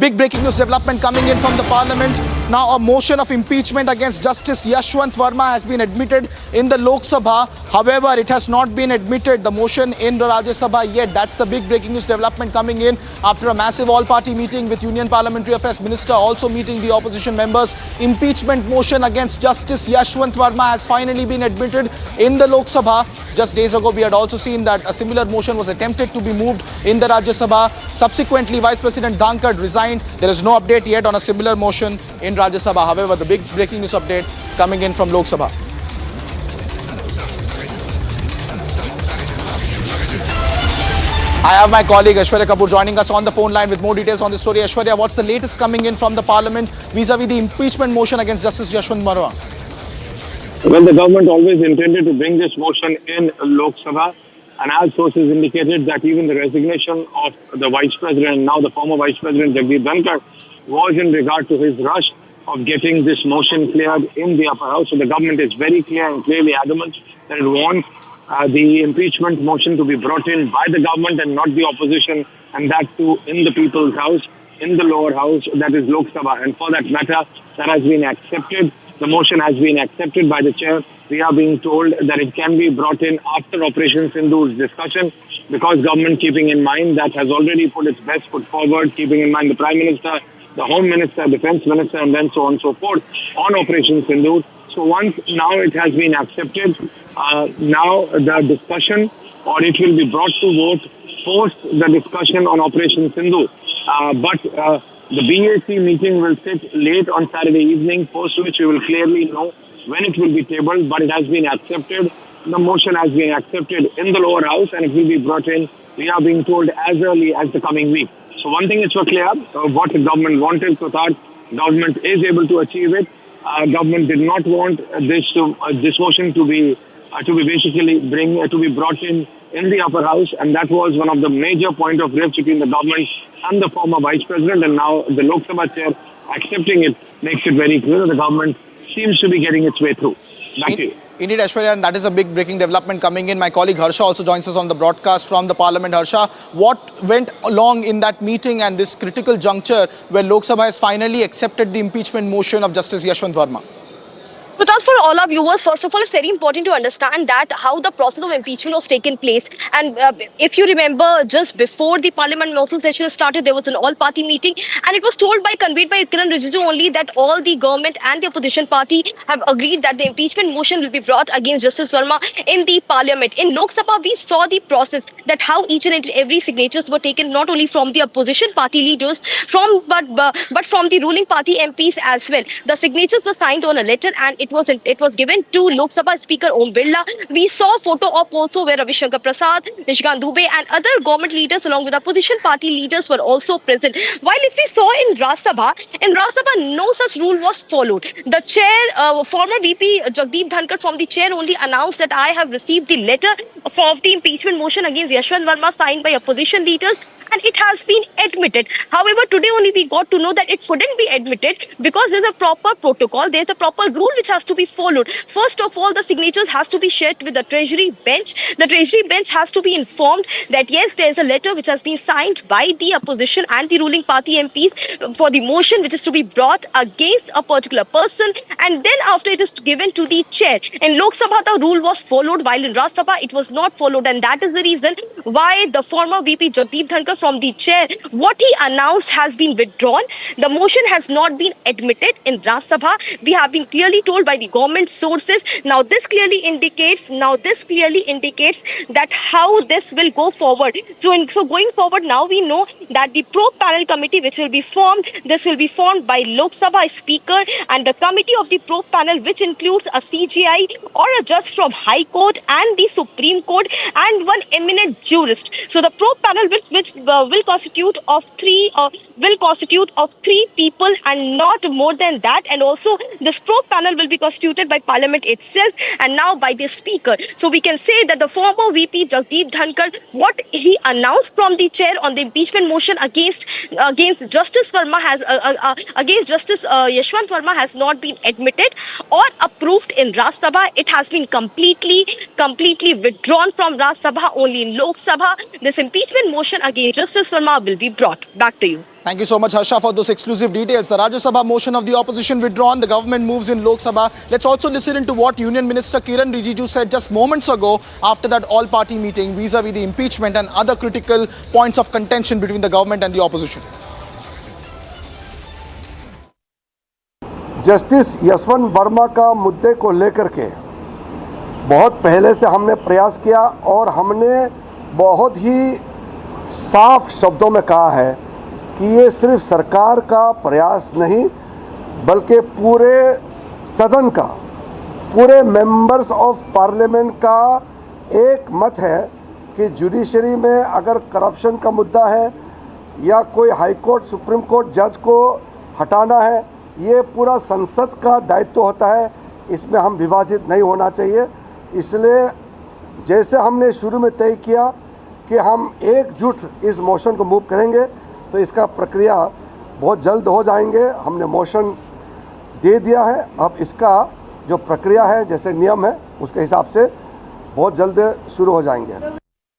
Big breaking news development coming in from the parliament. Now a motion of impeachment against Justice Yashwant Verma has been admitted in the Lok Sabha. However, it has not been admitted, the motion in the Rajya Sabha yet. That's the big breaking news development coming in after a massive all-party meeting with Union Parliamentary Affairs Minister also meeting the opposition members. Impeachment motion against Justice Yashwant Verma has finally been admitted in the Lok Sabha. Just days ago, we had also seen that a similar motion was attempted to be moved in the Rajya Sabha. Subsequently, Vice President Dhankad resigned. There is no update yet on a similar motion in Rajya Sabha. However, the big breaking news update coming in from Lok Sabha. I have my colleague Aishwarya Kapoor joining us on the phone line with more details on this story. Aishwarya, what's the latest coming in from the parliament vis-a-vis the impeachment motion against Justice Yashwant Verma? Well, the government always intended to bring this motion in Lok Sabha, and as sources indicated that even the resignation of the Vice President, now the former Vice President Jagdeep Dhankad, was in regard to his rush of getting this motion cleared in the upper house. So the government is very clear and clearly adamant that it wants the impeachment motion to be brought in by the government and not the opposition, and that too in the People's House, in the lower house, that is Lok Sabha. And for that matter, that has been accepted. The motion has been accepted by the chair. We are being told that it can be brought in after Operation Sindhu's discussion, because government, keeping in mind that has already put its best foot forward, keeping in mind the Prime Minister, the Home Minister, Defence Minister, and then so on and so forth on Operation Sindhu. So once now it has been accepted, now the discussion, or it will be brought to vote post the discussion on Operation Sindhu. But the BAC meeting will sit late on Saturday evening, post which we will clearly know when it will be tabled, but it has been accepted. The motion has been accepted in the lower house and it will be brought in, we are being told, as early as the coming week. So one thing is for clear, what the government wanted, so that government is able to achieve it. Government did not want this motion to be brought in the upper house, and that was one of the major point of rift between the government and the former Vice President, and now the Lok Sabha chair accepting it makes it very clear that the government seems to be getting its way through. Back to you. Indeed, Aishwarya, and that is a big breaking development coming in. My colleague Harsha also joins us on the broadcast from the parliament. Harsha, what went along in that meeting and this critical juncture where Lok Sabha has finally accepted the impeachment motion of Justice Yashwant Verma? Because for all our viewers, first of all, it's very important to understand that how the process of impeachment was taken place. And if you remember, just before the parliament monsoon session started, there was an all-party meeting, and it was conveyed by Kiran Rijiju only that all the government and the opposition party have agreed that the impeachment motion will be brought against Justice Verma in the parliament. In Lok Sabha, we saw the process, that how each and every signatures were taken, not only from the opposition party leaders, but from the ruling party MPs as well. The signatures were signed on a letter, and it was given to Lok Sabha Speaker Om Birla. We saw photo op also where Ravi Shankar Prasad, Nishikant Dubey and other government leaders along with opposition party leaders were also present. While if we saw in Rajya Sabha, no such rule was followed. The chair, former VP Jagdeep Dhankad from the chair only announced that I have received the letter of the impeachment motion against Yashwant Verma signed by opposition leaders, and it has been admitted. However, today only we got to know that it shouldn't be admitted because there's a proper protocol, there's a proper rule which has to be followed. First of all, the signatures has to be shared with the Treasury bench. The Treasury bench has to be informed that yes, there's a letter which has been signed by the opposition and the ruling party MPs for the motion which is to be brought against a particular person, and then after it is given to the chair. In Lok Sabha, the rule was followed, while in Rajya Sabha, it was not followed, and that is the reason why the former VP Jagdeep Dhankad from the chair, what he announced has been withdrawn. The motion has not been admitted in Rajya Sabha. We have been clearly told by the government sources. Now this clearly indicates that how this will go forward. So going forward, now we know that the probe panel committee which will be formed, this will be formed by Lok Sabha Speaker, and the committee of the probe panel, which includes a CJI or a judge from High Court and the Supreme Court and one eminent jurist. So the probe panel will constitute of three people and not more than that, and also this probe panel will be constituted by Parliament itself and now by the Speaker. So we can say that the former VP Jagdeep Dhankad, what he announced from the chair on the impeachment motion against Justice Verma against Justice Yashwant Verma has not been admitted or approved in Rajya Sabha. It has been completely withdrawn from Rajya Sabha. Only in Lok Sabha, this impeachment motion against Justice Verma will be brought. Back to you. Thank you so much, Harsha, for those exclusive details. The Rajya Sabha motion of the opposition withdrawn. The government moves in Lok Sabha. Let's also listen into what Union Minister Kiran Rijiju said just moments ago after that all-party meeting vis-a-vis the impeachment and other critical points of contention between the government and the opposition. Justice Yashwant Verma का मुद्दे को लेकर के बहुत पहले से हमने प्रयास किया और हमने बहुत ही साफ शब्दों में कहा है कि ये सिर्फ सरकार का प्रयास नहीं बल्कि पूरे सदन का, पूरे मेंबर्स ऑफ पार्लियामेंट का एक मत है कि जुडिशरी में अगर करप्शन का मुद्दा है या कोई हाई कोर्ट सुप्रीम कोर्ट जज को हटाना है, ये पूरा संसद का दायित्व होता है, इसमें हम विभाजित नहीं होना चाहिए। इसलिए जैसे हमने शुरू में तय किया कि हम एकजुट इस मोशन को मूव करेंगे तो इसका प्रक्रिया बहुत जल्द हो जाएंगे। हमने मोशन दे दिया है, अब इसका जो प्रक्रिया है जैसे नियम है उसके हिसाब से बहुत जल्द शुरू हो जाएंगे।